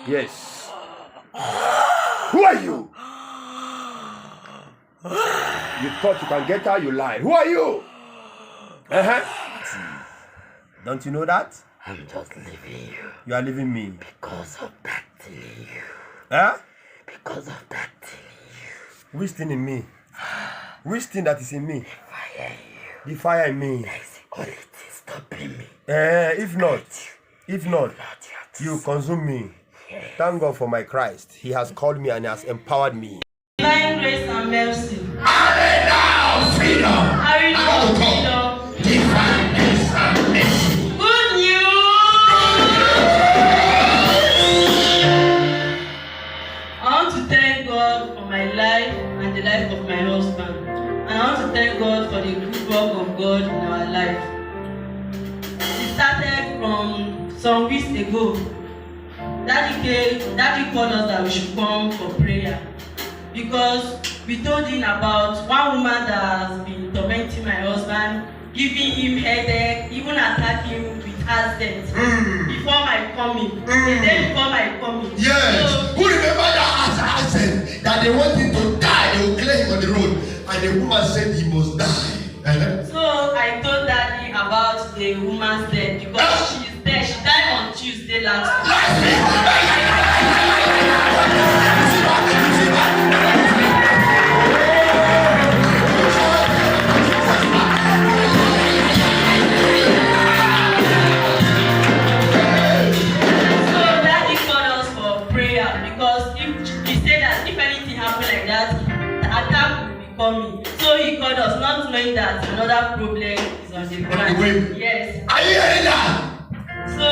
Yes. Who are you? You thought you can get her, you lied. Who are you? Don't you know that? I'm just leaving you. You are leaving me. Because of that thing in you. Huh? Because of that thing in you. Which thing in me? Which thing that is in me? The fire in you. The fire in me. There is the quality stopping me. If not, you consume me. Yes. Thank God for my Christ. He has called me and has empowered me. Divine grace and mercy. Are now freedom. Are now freedom. Divine grace and mercy. Good news. I want to thank God for my life and the life of my husband. And I want to thank God for the good work of God in our life. It started from some weeks ago. Daddy called us that we should come for prayer. Because we told him about one woman that has been tormenting my husband, giving him headache, even attacking him with accident before my coming. The day before my coming. Yes. So, who remember that accident that they want him to die? They will clear him on the road, and the woman said he must die. So I told Daddy about the woman's death because she's dead. She died on Tuesday last week. So Daddy called us for prayer because he said that if anything happened like that, the attack will be coming. So he called us, not knowing that another problem is on the ground. Yes. Are you hearing that? So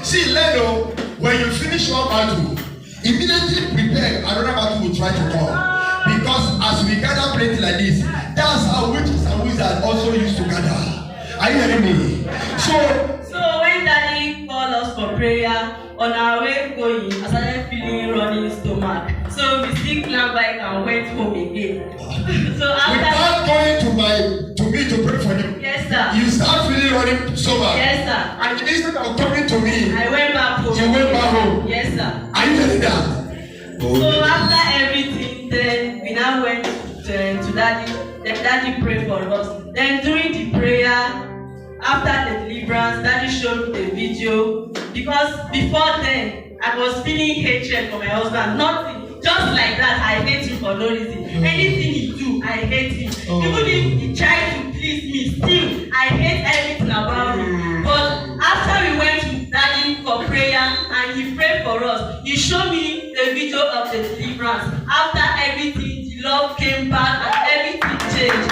See, Leno, when you finish one battle, immediately prepare another battle will try to come. Because as we gather plenty like this, that's how witches and wizards also used to gather. Are you hearing me? So when Daddy called us for prayer, on our way going, I started feeling running stomach. So we still climbed bike and went home again. So without going to me to pray for you, yes, sir. You start feeling running stomach. Yes, sir. And instead of coming to me, I went back home. You went back home. Yes, sir. Are you hearing that? So after everything, then we now went to Daddy. Then Daddy prayed for us. Then during the prayer, after the deliverance, Daddy showed me the video. Because before then, I was feeling hatred for my husband. Nothing. Just like that, I hate him for no reason. Anything he do, I hate him. Even if he tried to please me, still, I hate everything about him. But after we went to Daddy for prayer and he prayed for us, he showed me the video of the deliverance. After everything, the love came back and everything changed.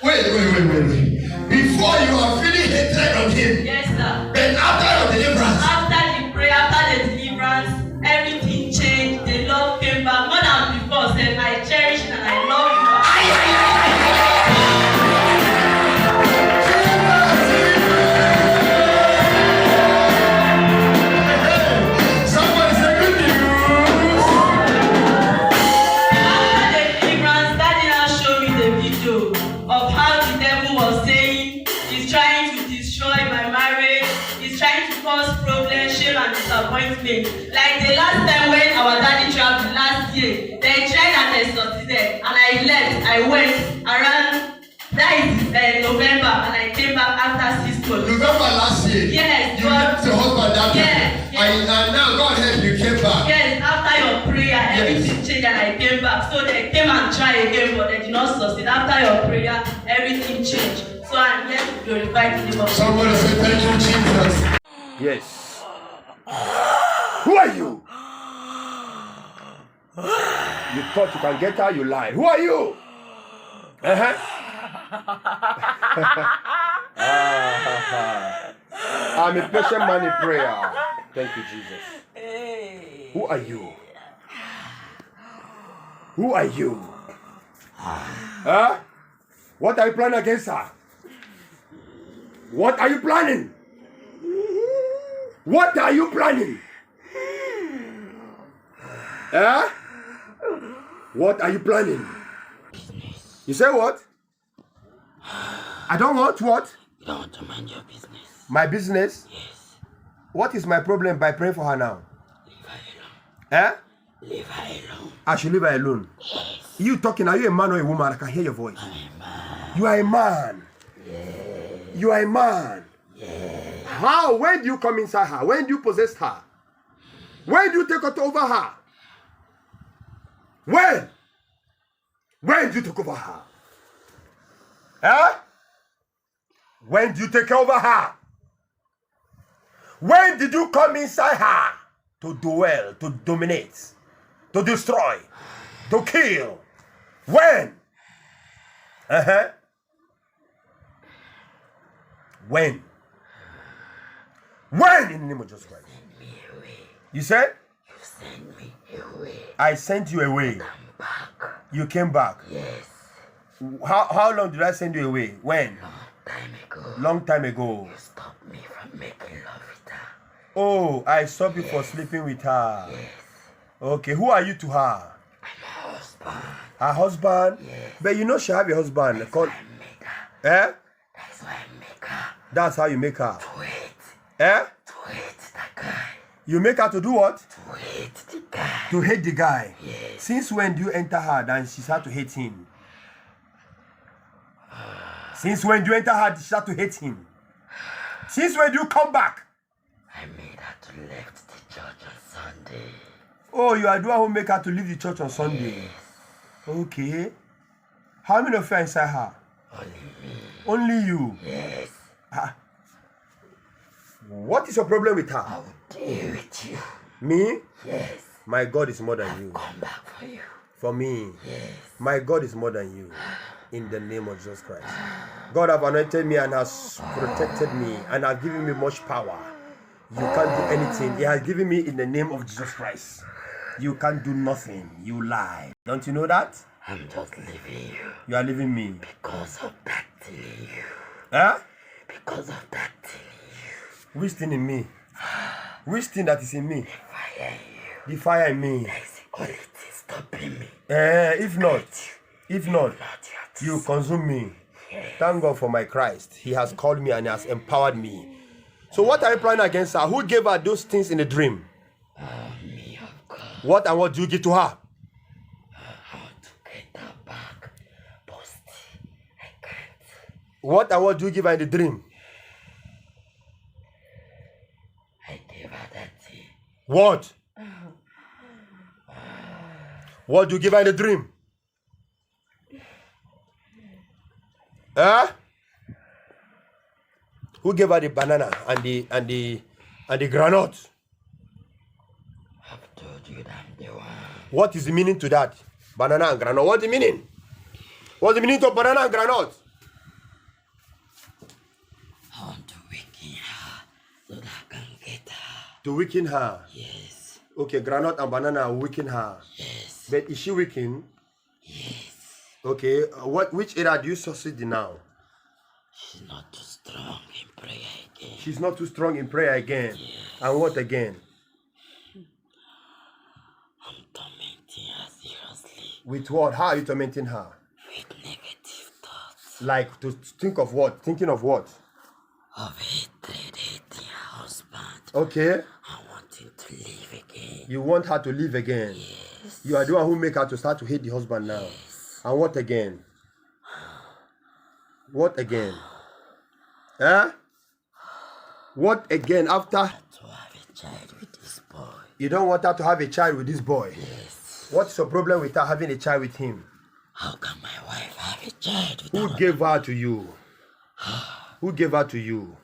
Wait. Before you are feeling hatred of him. Yes, sir. Then after your deliverance. After the prayer, after the deliverance, everything changed. The love came back more than before. Said I cherish and I love you. Somebody say good news. After the deliverance, Daddy now showed me the video of how the devil was saying he's trying to destroy my marriage, he's trying to cause problems, shame and disappointment. Like the last time when our daddy traveled last year, they tried and they succeeded and I left, I went around, that is November, and I came back after 6 months. November last year. Yes. You left your husband that time. Yes. And now God help you came back. Yes, after your prayer, everything changed and I came back. So they came and tried again, but they did not succeed. After your prayer, everything changed. So I'm here to glorify the name of God. Somebody say thank you, Jesus. Yes. Who are you? You thought you can get her, you lied. Who are you? I'm a patient man in prayer. Thank you, Jesus. Who are you? Who are you? Huh? What are you planning against her? What are you planning? What are you planning? Eh? What are you planning? You say what? I don't want what? You don't want to mind your business. My business? Yes. What is my problem by praying for her now? Leave her alone. Eh? Leave her alone. I should leave her alone. Yes. You talking, are you a man or a woman? I can hear your voice. I'm a man. You are a man. Yes. You are a man. Yes. How? When do you come inside her? When do you possess her? When do you take over her? When? When do you take over her? Eh? When do you take over her? When did you come inside her? To dwell, to dominate, to destroy, to kill. When? Uh-huh. When? When in the name of Jesus Christ? Send me away. You said? You send me away. I sent you away. Come back. You came back. Yes. How long did I send you away? When? Long time ago. Long time ago. You stopped me from making love with her. Oh, I stopped you for sleeping with her. Yes. Okay, who are you to her? I'm her husband. Her husband? Yes. But you know she have a husband. That's Called, why I make her. eh? That's why I make her. That's how you make her. To hate. Eh? To hate that guy. You make her to do what? To hate the guy. To hate the guy. Yes. Since when do you enter her then she start to hate him? Since when do you enter her she start to hate him? Since when do you come back? I made her to left the church on Sunday. Oh, you are the one who make her to leave the church on Sunday. Yes. Okay. How many of you are inside her? Only me. Only you. Yes. Ah. What is your problem with I her? will deal with you. Me? Yes. My God is more than you. Come back for you. For me, Yes. my God is more than you. In the name of Jesus Christ. God have anointed me and has protected me and has given me much power. You can't do anything. He has given me in the name of Jesus Christ. You can't do nothing. You lie. Don't you know that? I'm just leaving you You are leaving me. because of that thing in you. Huh? Because of that thing in you. Which thing in me? Which thing that is in me? Fire in you. The fire in me. That's the only thing stopping me. If not, Not yet. you consume me. Yes. Thank God for my Christ. He has called me and has empowered me. So what are you planning against her? Who gave her those things in the dream? Me, of God. What and what do you give to her? I want to get her back. But still, I can't. What and what do you give her in the dream? I gave her that thing. What? What do you give her in the dream? Huh? Who gave her the banana and the granite? I've told you that I'm the one. What is the meaning to that? Banana and granite. What's the meaning? What's the meaning to banana and granite? I want to weaken her so that I can get her. To weaken her. Yes. Okay, granite and banana will weaken her. Yes. But is she weakened? Yes. Okay, which area do you succeed in now? She's not too strong in prayer again. She's not too strong in prayer again. Yes. And what again? I'm tormenting her seriously With what? How are you tormenting her? with negative thoughts Like to think of what? Thinking of what? of hatred, hating her husband. Okay. I want him to leave again. You want her to leave again. Yes. You are the one who make her to start to hate the husband now. Yes. And what again? What again? Huh? What again after? To have a child with this boy. You don't want her to have a child with this boy. Yes. What's your problem with her having a child with him? How can my wife have a child with Who another? gave her to you? Who gave her to you?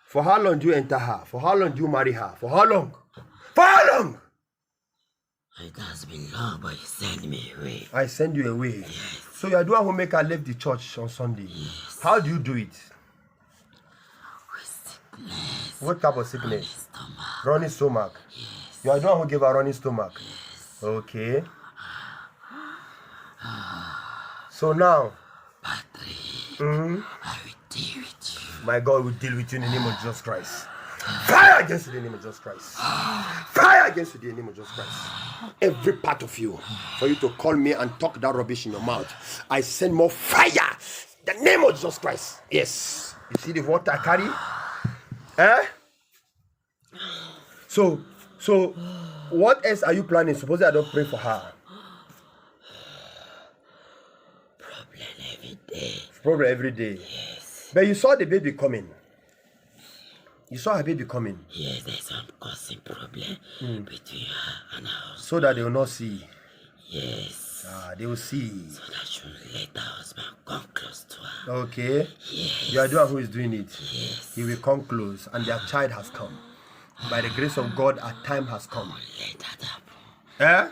For how long do you enter her? For how long do you marry her? For how long? For how long? It has been long, but he sent me away. I send you away. Yes. So you are the one who make her leave the church on Sunday. Yes. How do you do it? With sickness. What type of sickness? Stomach. Running stomach. Yes. You are the one who gave her running stomach. Yes. Okay. So now, Patrick, mhm, I will deal with you. My God will deal with you in the name of Jesus Christ. Fire against you in the name of Jesus Christ. Fire against you in the name of Jesus Christ. Every part of you, for you to call me and talk that rubbish in your mouth, I send more fire. The name of Jesus Christ. Yes. You see the water I carry? So, what else are you planning? Suppose I don't pray for her. Problem every day. Yes. But you saw the baby coming. You saw her baby coming. Yes, there's some causing problem between her and her husband. So that they will not see. Yes. They will see. So that she will let her husband come close to her. Okay. Yes. You are the one who is doing it. Yes. He will come close, and their child has come. By the grace of God, a time has come. Let that happen. I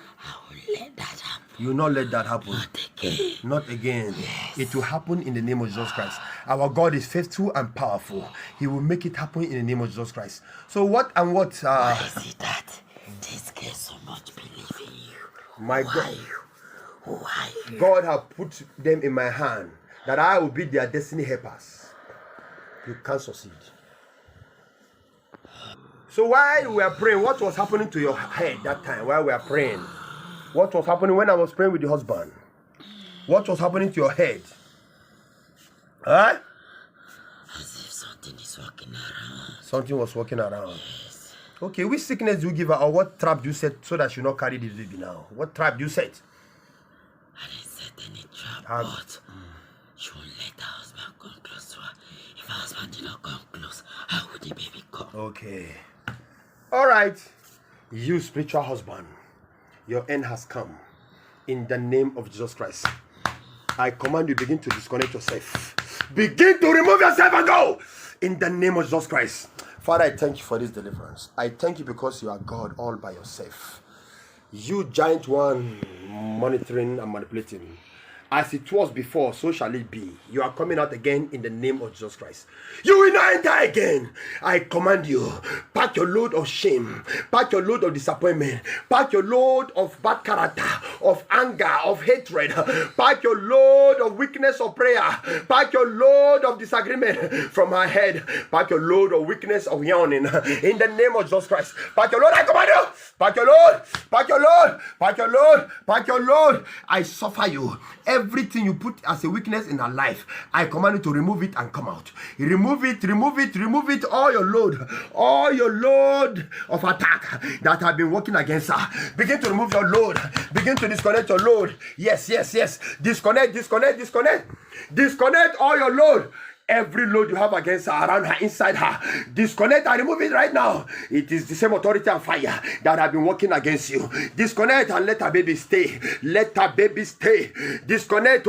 will let that happen. You will not let that happen. Not again. Not again. Yes. It will happen in the name of Jesus Christ. Our God is faithful and powerful. He will make it happen in the name of Jesus Christ. So what and what? Why is it that this girl so much believe in you? My God. Why? God has put them in my hand that I will be their destiny helpers. You can't succeed. So while we were praying, what was happening to your head that time while we were praying? What was happening when I was praying with the husband? What was happening to your head? As if something is walking around. Something was walking around. Yes. Okay, which sickness do you give her, or what trap do you set so that she will not carry this baby now? What trap do you set? I didn't set any trap, but she won't let her husband come close to her. If her husband did not come close, how would the baby come? Okay. All right. You spiritual husband, your end has come. In the name of Jesus Christ, I command you, begin to disconnect yourself. Begin to remove yourself and go. In the name of Jesus Christ. Father, I thank you for this deliverance. I thank you because you are God all by yourself. You giant one monitoring and manipulating. As it was before, so shall it be. You are coming out again in the name of Jesus Christ. You will not enter again. I command you, pack your load of shame, pack your load of disappointment, pack your load of bad character, of anger, of hatred, pack your load of weakness of prayer, pack your load of disagreement from her head, pack your load of weakness of yawning in the name of Jesus Christ. Pack your load, I command you. Pack your load, pack your load, pack your load, pack your load. I suffer you. Everything you put as a weakness in her life, I command you to remove it and come out. Remove it, remove it, remove it. All your load of attack that have been working against her. Begin to remove your load. Begin to disconnect your load. Yes, yes, yes. Disconnect, disconnect, disconnect. Disconnect all your load. Every load you have against her, around her, inside her, disconnect and remove it right now. It is the same authority and fire that have been working against you. Disconnect and let her baby stay. Let her baby stay. Disconnect,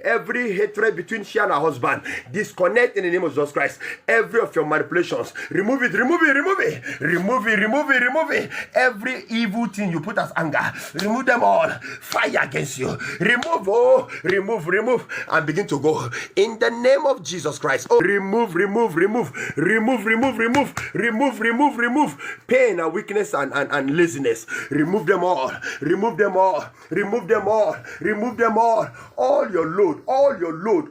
every hatred between she and her husband. Disconnect in the name of Jesus Christ. Every of your manipulations, remove it, remove it, remove it. Remove it, remove it, remove it. Every evil thing you put as anger, remove them all. Fire against you. Remove, remove, and begin to go. In the name of Jesus Christ. Remove pain and weakness and laziness. Remove them all. Remove them all. Remove them all. Remove them all. All your load,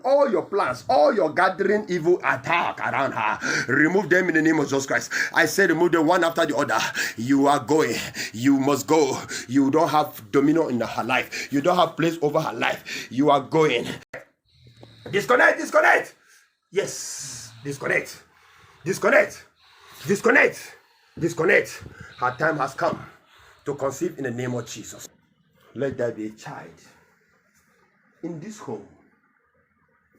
all your plans, all your gathering evil attack around her. Remove them in the name of Jesus Christ. I said remove them one after the other. You are going. You must go. You don't have dominion in her life. You don't have place over her life. You are going. Disconnect, disconnect. Yes, disconnect, disconnect, disconnect, disconnect. Her time has come to conceive in the name of Jesus. Let there be a child in this home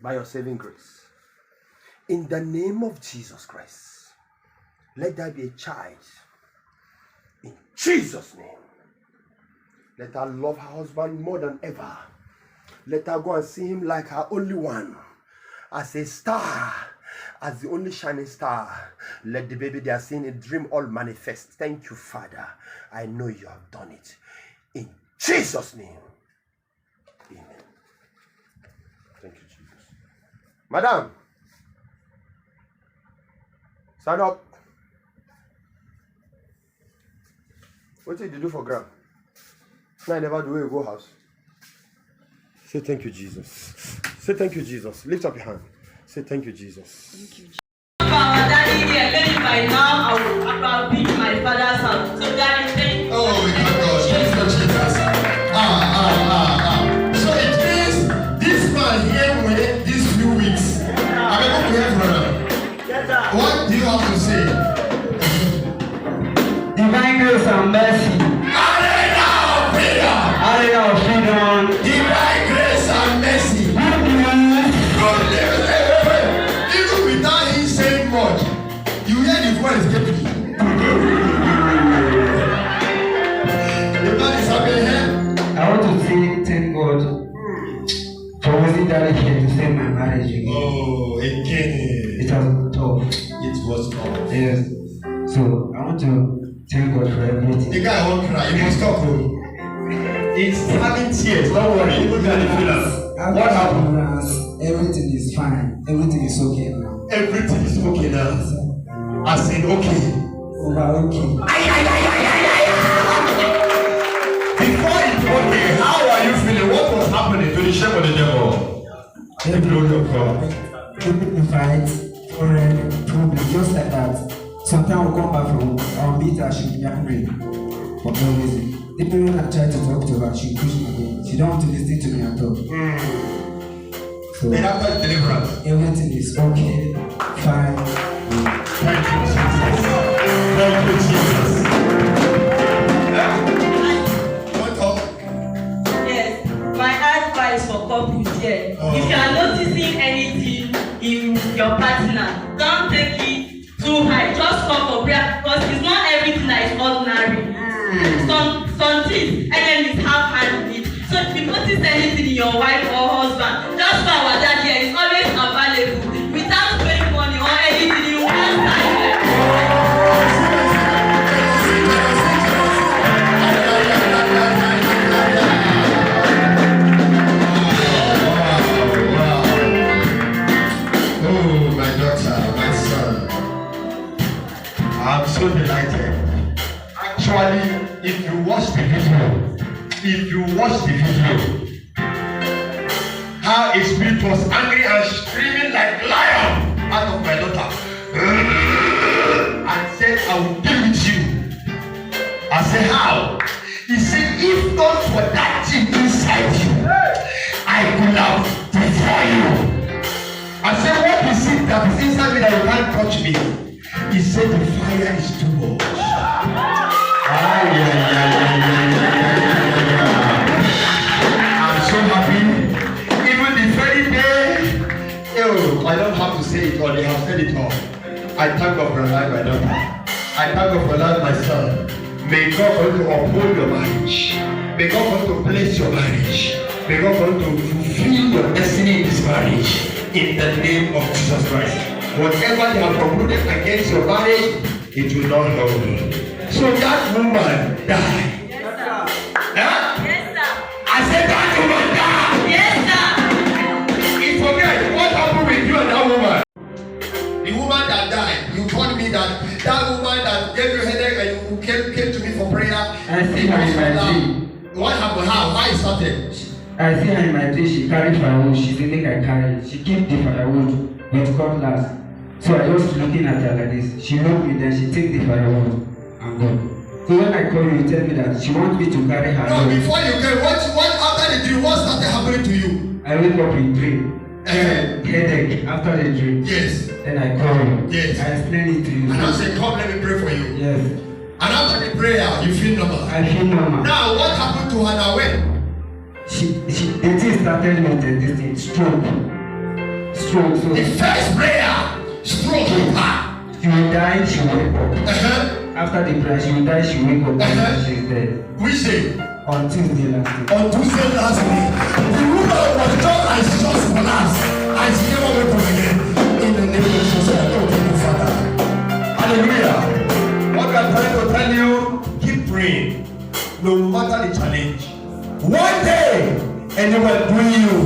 by your saving grace. In the name of Jesus Christ, let there be a child in Jesus' name. Let her love her husband more than ever. Let her go and see him like her only one. As a star, as the only shining star. Let the baby they are seeing in dream all manifest. Thank you, Father. I know you have done it. In Jesus' name. Amen. Thank you, Jesus. Madam, stand up. What did you do for Gram? No, I never do it. Go house. Say thank you, Jesus. Say thank you, Jesus. Lift up your hand. Say thank you, Jesus. Thank you. Our daddy here, maybe by now I will be in my father's house. So daddy, thank you. Oh my God, thank you, Jesus. So it means this man here within these few weeks. I'm able to hear from him. What do you have to say? Divine grace and mercy. Arena of freedom. Arena of freedom. Divine grace and mercy. Even without him saying much, you hear the voice escaping. The man is happy here. I want to say thank God for using that here to save my marriage again. Oh, again. It was tough. It was tough. Yes. So I want to thank God for everything. The guy won't cry. You must stop. It's having tears. Don't worry. Look at the feelings. What happened? Everything is fine. Everything is okay now. Everything is okay now. I said okay. Over okay. Before it's okay, how are you feeling? What was happening to the shape of the devil? The glory of God. People fight for a problem just like that. Sometimes we come back from our meet her, she'll be angry for no reason. Even when I try to talk to her, she'll push me again. She don't want to listen to me at all. So Then after deliverance. everything is okay, fine. Thank you, Jesus. Thank you, Jesus. What up? Yes, my advice for couples here. If you are noticing anything in your partner, don't take it too high. Just come for prayer because it's not everything that is ordinary. Some things enemies have hand in it. So if you notice anything in your wife or husband, just for our dad here is always available without spending money or anything in one time. I'm so delighted. Actually, if you watch the video, how his spirit was angry and screaming like lion out of my daughter, and said, I will deal with you. I said, how? He said, if not for that thing inside you, I could have destroyed you. I said, what is it that is inside me that you can't touch me? He said, the fire is too much. I'm so happy. Even the very day, I don't have to say it all, they have said it all. I thank God for life, my daughter. I thank God for life, my son. May God want to uphold your marriage. May God want to bless your marriage. May God want to fulfill your destiny in this marriage. In the name of Jesus Christ. Whatever they have concluded against your marriage, it will not hold. So that woman died. Yes, sir. Huh? Yes, sir. I said that woman died. Yes, sir. It's okay. What happened with you and that woman? The woman that died, you told me that woman that gave you headache and you came to me for prayer. I see her in my dream. What happened? How? Why it started? I see her in my dream, she carried firewood, she didn't think I carried. She kept the firewood with cutlass. So I was looking at her like this. She looked me, then she take the firewood and go. So when I call you tell me that she wants me to carry her. No, before you came, what after the dream, what started happening to you? I wake up in dream. Headache after the dream. Yes. Then I call you. Yes. I explain it to you. And I said, come, let me pray for you. Yes. And after the prayer, you feel normal. I feel normal. Now, what happened to her now? When? The thing started with this thing, stroke. So The first prayer, stroke with her. she will die, she will wake up. After the prayer, she will die, she will wake up. She's dead. Which day? On Tuesday last week. On Tuesday last week, the woman was just collapsed and she never wake up again. In the name of Jesus, I thank you, Father. Hallelujah. What I'm trying to tell you, keep praying, no matter the challenge. One day, anyone bring you,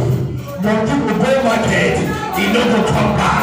but you will go market, you know to come back.